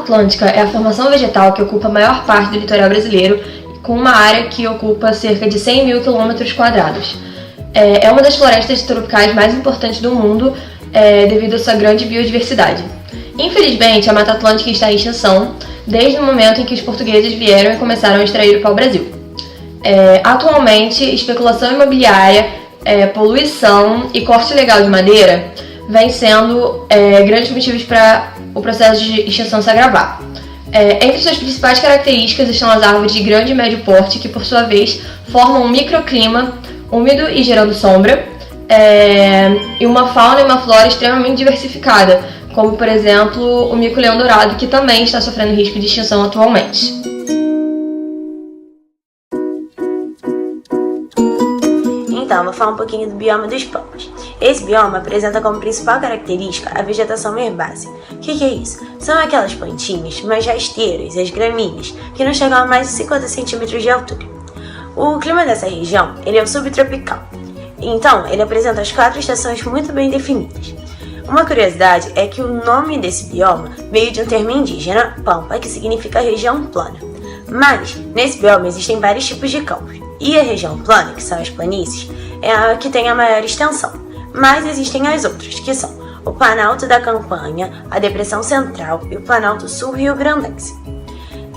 Atlântica é a formação vegetal que ocupa a maior parte do litoral brasileiro, com uma área que ocupa cerca de 100 mil quilômetros quadrados. É uma das florestas tropicais mais importantes do mundo, devido à sua grande biodiversidade. Infelizmente, a Mata Atlântica está em extinção desde o momento em que os portugueses vieram e começaram a extrair o pau-brasil. Atualmente, especulação imobiliária, poluição e corte ilegal de madeira vêm sendo grandes motivos para o processo de extinção se agravar. Entre suas principais características estão as árvores de grande e médio porte, que por sua vez formam um microclima úmido e gerando sombra, e uma fauna e uma flora extremamente diversificada, como por exemplo o mico-leão dourado, que também está sofrendo risco de extinção atualmente. Então, vou falar um pouquinho do bioma dos pampas. Esse bioma apresenta como principal característica a vegetação herbácea. O que é isso? São aquelas plantinhas mais rasteiras, as gramíneas, que não chegam a mais de 50 centímetros de altura. O clima dessa região ele é o subtropical, então ele apresenta as 4 estações muito bem definidas. Uma curiosidade é que o nome desse bioma veio de um termo indígena, pampa, que significa região plana. Mas, nesse bioma existem vários tipos de campos, e a região plana, que são as planícies, é a que tem a maior extensão. Mas existem as outras, que são o Planalto da Campanha, a Depressão Central e o Planalto Sul Rio-Grandense.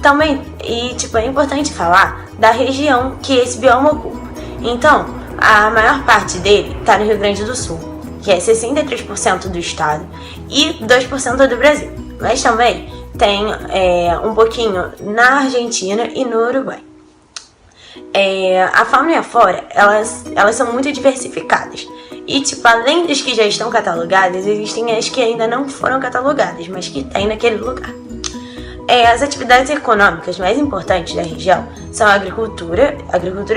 Também, é importante falar da região que esse bioma ocupa. Então, a maior parte dele está no Rio Grande do Sul, que é 63% do estado e 2% do Brasil. Mas também tem um pouquinho na Argentina e no Uruguai. A fauna e a flora, elas são muito diversificadas. E, além das que já estão catalogadas, existem as que ainda não foram catalogadas, mas que tem naquele lugar. As atividades econômicas mais importantes da região são a agricultura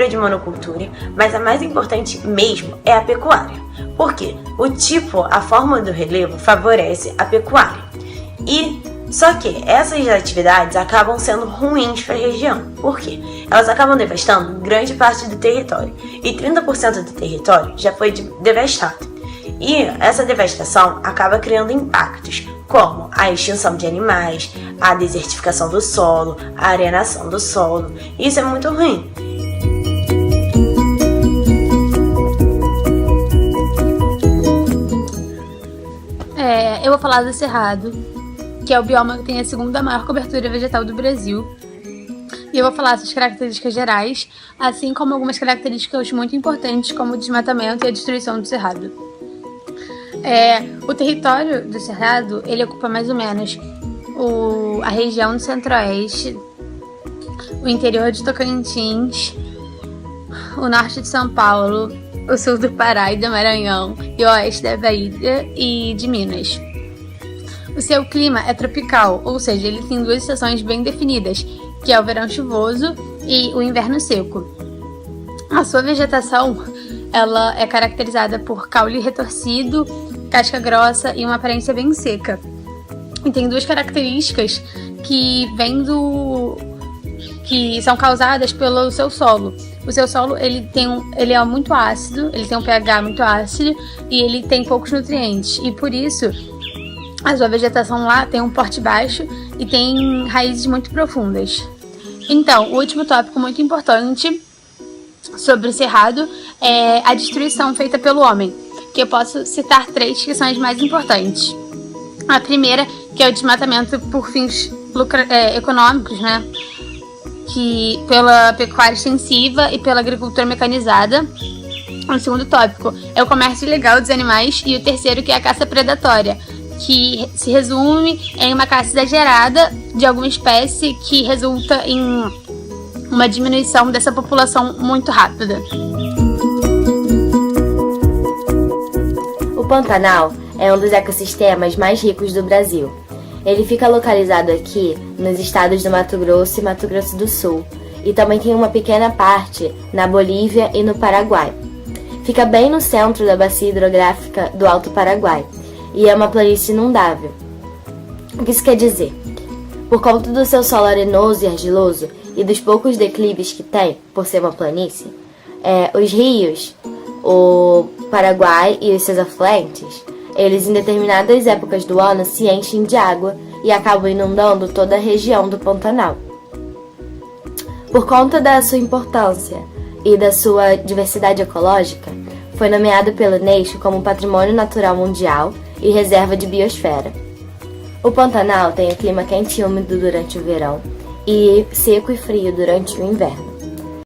de monocultura, mas a mais importante mesmo é a pecuária. Por quê? A forma do relevo favorece a pecuária. Só que essas atividades acabam sendo ruins para a região. Por quê? Elas acabam devastando grande parte do território, e 30% do território já foi devastado. E essa devastação acaba criando impactos, como a extinção de animais, a desertificação do solo, a arenação do solo. Isso é muito ruim. Eu vou falar do Cerrado, que é o bioma que tem a segunda maior cobertura vegetal do Brasil. E eu vou falar suas características gerais, assim como algumas características muito importantes, como o desmatamento e a destruição do Cerrado. O território do Cerrado, ele ocupa mais ou menos a região do Centro-Oeste, o interior de Tocantins, o norte de São Paulo, o sul do Pará e do Maranhão, e o oeste da Bahia e de Minas. O seu clima é tropical, ou seja, ele tem 2 estações bem definidas, que é o verão chuvoso e o inverno seco. A sua vegetação, ela é caracterizada por caule retorcido, casca grossa e uma aparência bem seca. E tem 2 características que são causadas pelo seu solo. O seu solo ele é muito ácido, ele tem um pH muito ácido e ele tem poucos nutrientes. E por isso a sua vegetação lá tem um porte baixo e tem raízes muito profundas. Então, o último tópico muito importante sobre o Cerrado é a destruição feita pelo homem, que eu posso citar 3 que são as mais importantes. A primeira, que é o desmatamento por fins econômicos, né? Que pela pecuária extensiva e pela agricultura mecanizada. O segundo tópico é o comércio ilegal dos animais. E o terceiro, que é a caça predatória, que se resume em uma caça exagerada de alguma espécie que resulta em uma diminuição dessa população muito rápida. O Pantanal é um dos ecossistemas mais ricos do Brasil. Ele fica localizado aqui nos estados do Mato Grosso e Mato Grosso do Sul, e também tem uma pequena parte na Bolívia e no Paraguai. Fica bem no centro da bacia hidrográfica do Alto Paraguai, e é uma planície inundável. O que isso quer dizer? Por conta do seu solo arenoso e argiloso e dos poucos declives que tem, por ser uma planície, os rios, o Paraguai e os seus afluentes, eles em determinadas épocas do ano se enchem de água e acabam inundando toda a região do Pantanal. Por conta da sua importância e da sua diversidade ecológica, foi nomeado pela Unesco como Patrimônio Natural Mundial e Reserva de Biosfera. O Pantanal tem um clima quente e úmido durante o verão e seco e frio durante o inverno.